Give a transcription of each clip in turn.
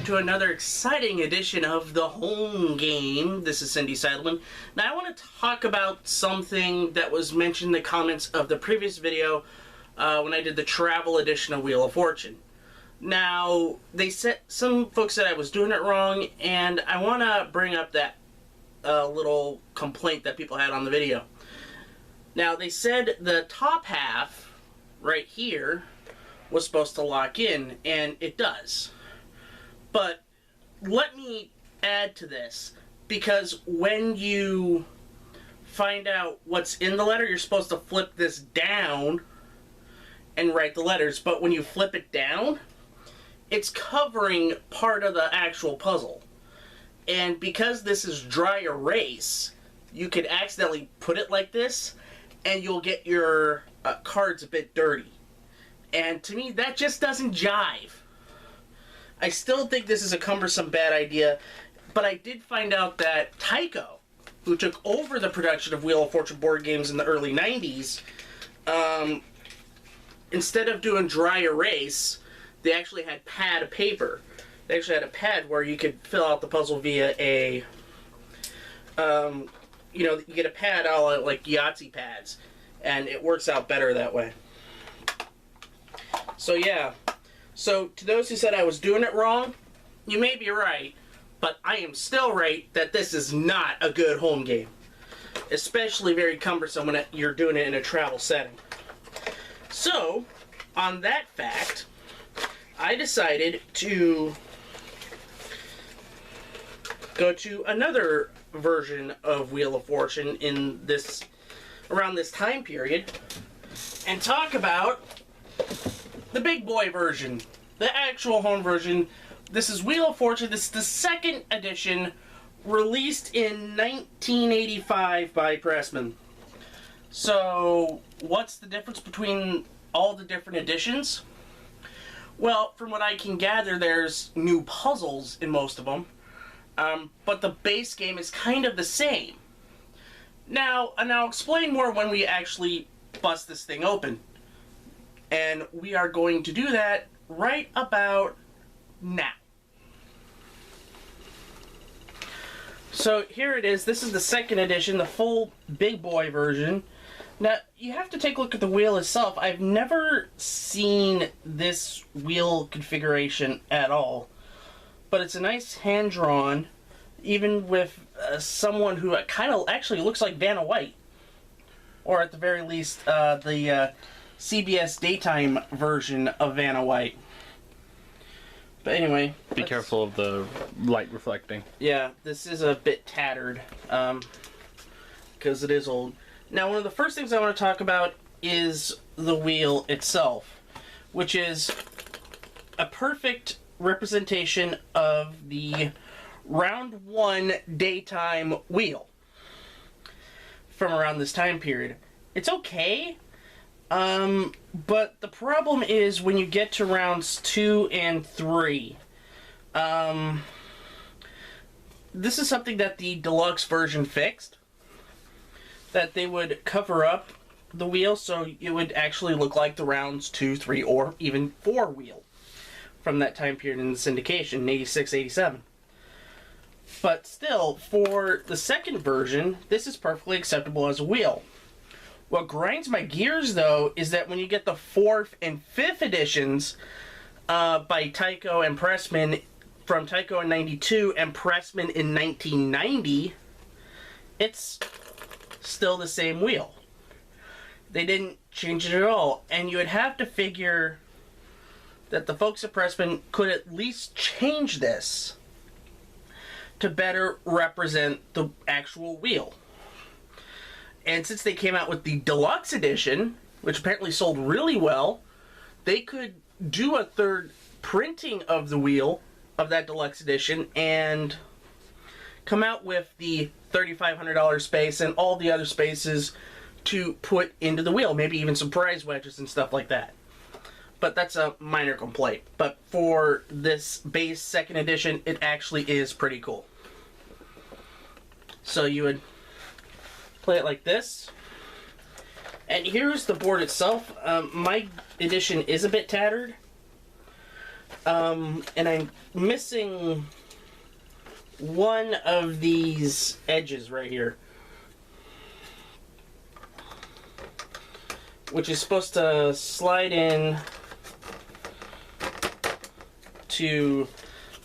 to another exciting edition of the home game. This is Cindy Seidelman. Now I want to talk about something that was mentioned in the comments of the previous video when I did the travel edition of Wheel of Fortune. Now, some folks said I was doing it wrong, and I want to bring up that little complaint that people had on the video. Now, they said the top half, right here, was supposed to lock in, and it does. But let me add to this, because when you find out what's in the letter, you're supposed to flip this down and write the letters, but when you flip it down, it's covering part of the actual puzzle. And because this is dry erase, you could accidentally put it like this, and you'll get your cards a bit dirty. And to me, that just doesn't jive. I still think this is a cumbersome, bad idea, but I did find out that Tyco, who took over the production of Wheel of Fortune board games in the early 90s, instead of doing dry erase, they actually had pad of paper. They actually had a pad where you could fill out the puzzle via a, you get a pad all like Yahtzee pads, and it works out better that way. So yeah, so to those who said I was doing it wrong, you may be right, but I am still right that this is not a good home game. Especially very cumbersome when you're doing it in a travel setting. So, on that fact, I decided to go to another version of Wheel of Fortune around this time period and talk about the big boy version, the actual home version. This is Wheel of Fortune. This is the second edition, released in 1985 by Pressman. So, what's the difference between all the different editions? Well, from what I can gather, there's new puzzles in most of them, but the base game is kind of the same. Now, and I'll explain more when we actually bust this thing open. And we are going to do that right about now. So here it is. This is the second edition, the full big boy version. Now, you have to take a look at the wheel itself. I've never seen this wheel configuration at all. But it's a nice hand-drawn, even with someone who kind of actually looks like Vanna White. Or at the very least, the CBS daytime version of Vanna White. But anyway, be careful of the light reflecting. Yeah, this is a bit tattered because it is old. Now, one of the first things I want to talk about is the wheel itself, which is a perfect representation of the round one daytime wheel from around this time period. It's okay. But the problem is when you get to rounds 2 and 3, this is something that the deluxe version fixed, that they would cover up the wheel so it would actually look like the rounds 2, 3, or even 4 wheel from that time period in the syndication, 86, 87. But still, for the second version, this is perfectly acceptable as a wheel. What grinds my gears, though, is that when you get the 4th and 5th editions by Tyco and Pressman, from Tyco in 92 and Pressman in 1990, it's still the same wheel. They didn't change it at all. And you would have to figure that the folks at Pressman could at least change this to better represent the actual wheel. And since they came out with the deluxe edition, which apparently sold really well, they could do a third printing of the wheel of that deluxe edition and come out with the $3,500 space and all the other spaces to put into the wheel. Maybe even some prize wedges and stuff like that. But that's a minor complaint. But for this base second edition, it actually is pretty cool. So you would play it like this. And here's the board itself. My edition is a bit tattered. And I'm missing one of these edges right here, which is supposed to slide in to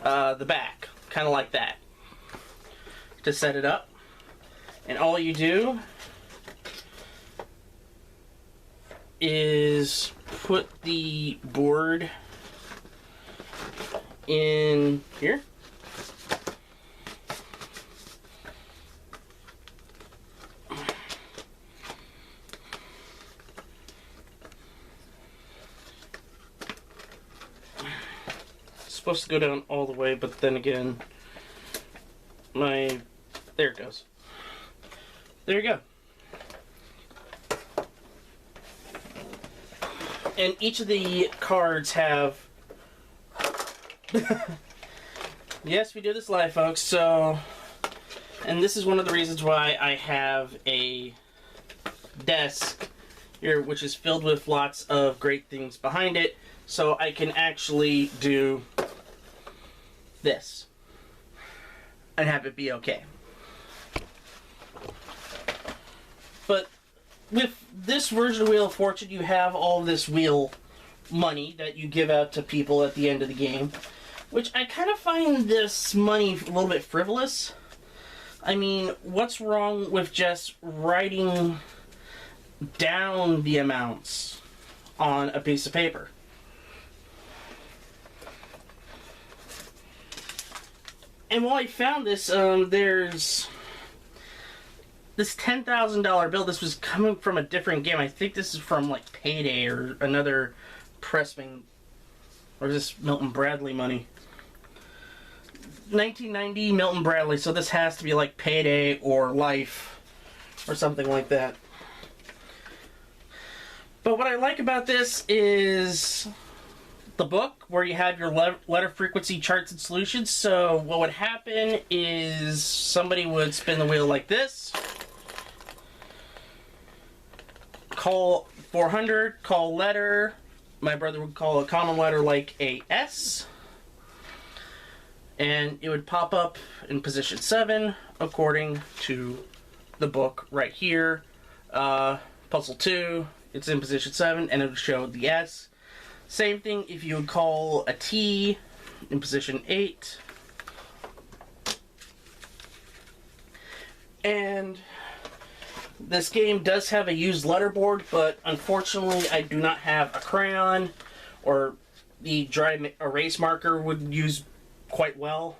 the back, kind of like that, to set it up. And all you do is put the board in here. It's supposed to go down all the way, but then again, there it goes. There you go. And each of the cards have... Yes, we do this live, folks, so... And this is one of the reasons why I have a desk here, which is filled with lots of great things behind it, so I can actually do this and have it be okay. But with this version of Wheel of Fortune, you have all this wheel money that you give out to people at the end of the game, which I kind of find this money a little bit frivolous. I mean, what's wrong with just writing down the amounts on a piece of paper? And while I found this, there's this $10,000 bill. This was coming from a different game. I think this is from like Payday or another Pressman, or is this Milton Bradley money? 1990 Milton Bradley, so this has to be like Payday or Life or something like that. But what I like about this is the book, where you have your letter frequency charts and solutions. So what would happen is somebody would spin the wheel like this, call 400, call letter. My brother would call a common letter like a S, and it would pop up in position 7 according to the book right here. Puzzle 2, it's in position 7, and it would show the S. Same thing if you would call a T in position 8. And this game does have a used letterboard, but unfortunately I do not have a crayon, or the dry erase marker would use quite well.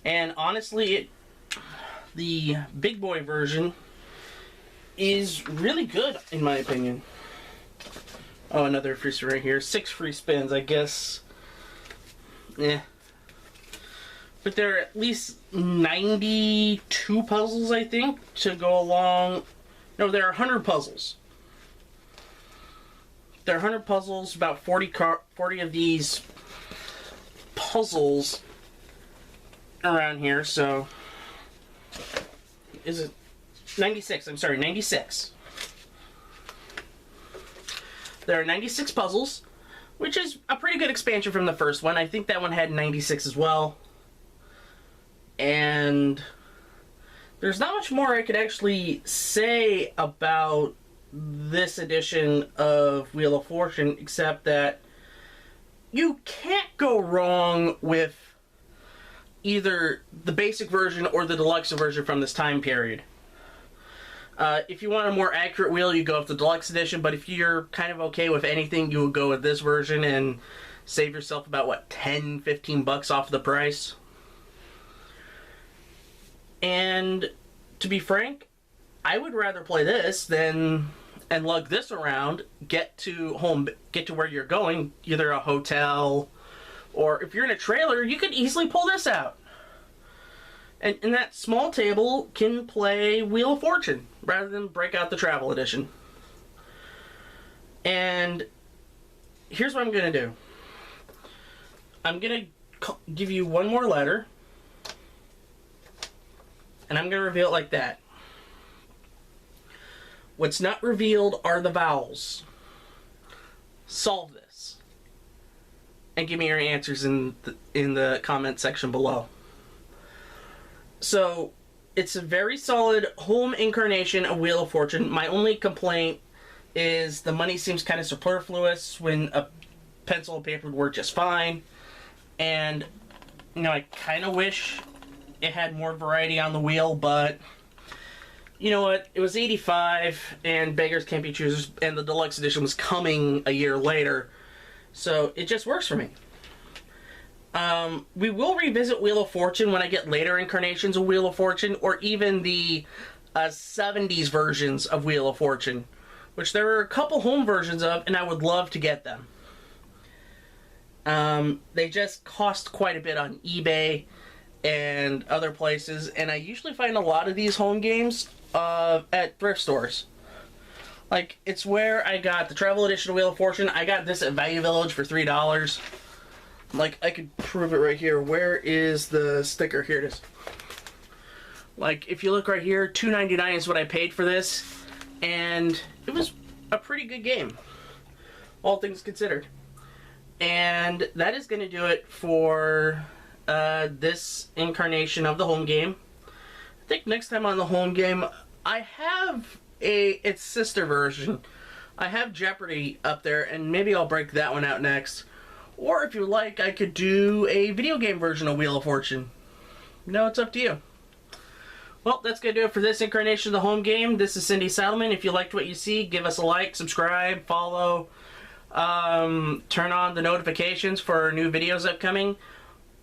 And honestly, the big boy version is really good in my opinion. Oh, another free spin right here. 6 free spins, I guess. Yeah. But there are at least 92 puzzles, I think, to go along. No, there are 100 puzzles. There are 100 puzzles, about 40 of these puzzles around here, so... Is it 96? I'm sorry, 96. There are 96 puzzles, which is a pretty good expansion from the first one. I think that one had 96 as well. And there's not much more I could actually say about this edition of Wheel of Fortune, except that you can't go wrong with either the basic version or the deluxe version from this time period. If you want a more accurate wheel, you go with the deluxe edition, but if you're kind of okay with anything, you would go with this version and save yourself about, what, 10, 15 bucks off the price. And to be frank, I would rather play this than and lug this around, get to where you're going, either a hotel, or if you're in a trailer, you could easily pull this out. And that small table can play Wheel of Fortune rather than break out the travel edition. And here's what I'm going to do. I'm going to give you one more letter, and I'm going to reveal it like that. What's not revealed are the vowels. Solve this. and give me your answers in the comment section below. So, it's a very solid home incarnation of Wheel of Fortune. My only complaint is the money seems kind of superfluous when a pencil and paper would work just fine. And, you know, I kind of wish it had more variety on the wheel, but you know what? It was 85, and beggars can't be choosers, and the deluxe edition was coming a year later, so it just works for me. We will revisit Wheel of Fortune when I get later incarnations of Wheel of Fortune, or even the 70s versions of Wheel of Fortune, which there are a couple home versions of, and I would love to get them. They just cost quite a bit on eBay and other places, and I usually find a lot of these home games at thrift stores. Like, it's where I got the travel edition of Wheel of Fortune. I got this at Value Village for $3. Like, I could prove it right here. Where is the sticker? Here it is. Like, if you look right here, $2.99 is what I paid for this, and it was a pretty good game, all things considered. And that is going to do it for this incarnation of the home game. I think next time on the home game, I have its sister version. I have Jeopardy up there, and maybe I'll break that one out next. Or if you like, I could do a video game version of Wheel of Fortune. No, it's up to you. Well, that's going to do it for this incarnation of the home game. This is Cindy Saddleman. If you liked what you see, give us a like, subscribe, follow, turn on the notifications for new videos upcoming.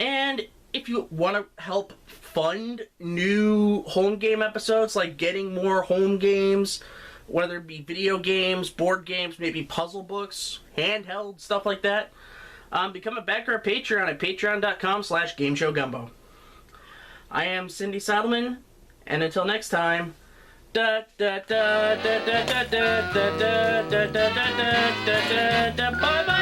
And if you want to help fund new home game episodes, like getting more home games, whether it be video games, board games, maybe puzzle books, handheld, stuff like that, become a backer at Patreon at patreon.com/GameShowGumbo. I am Cindy Saddleman, and until next time, bye bye.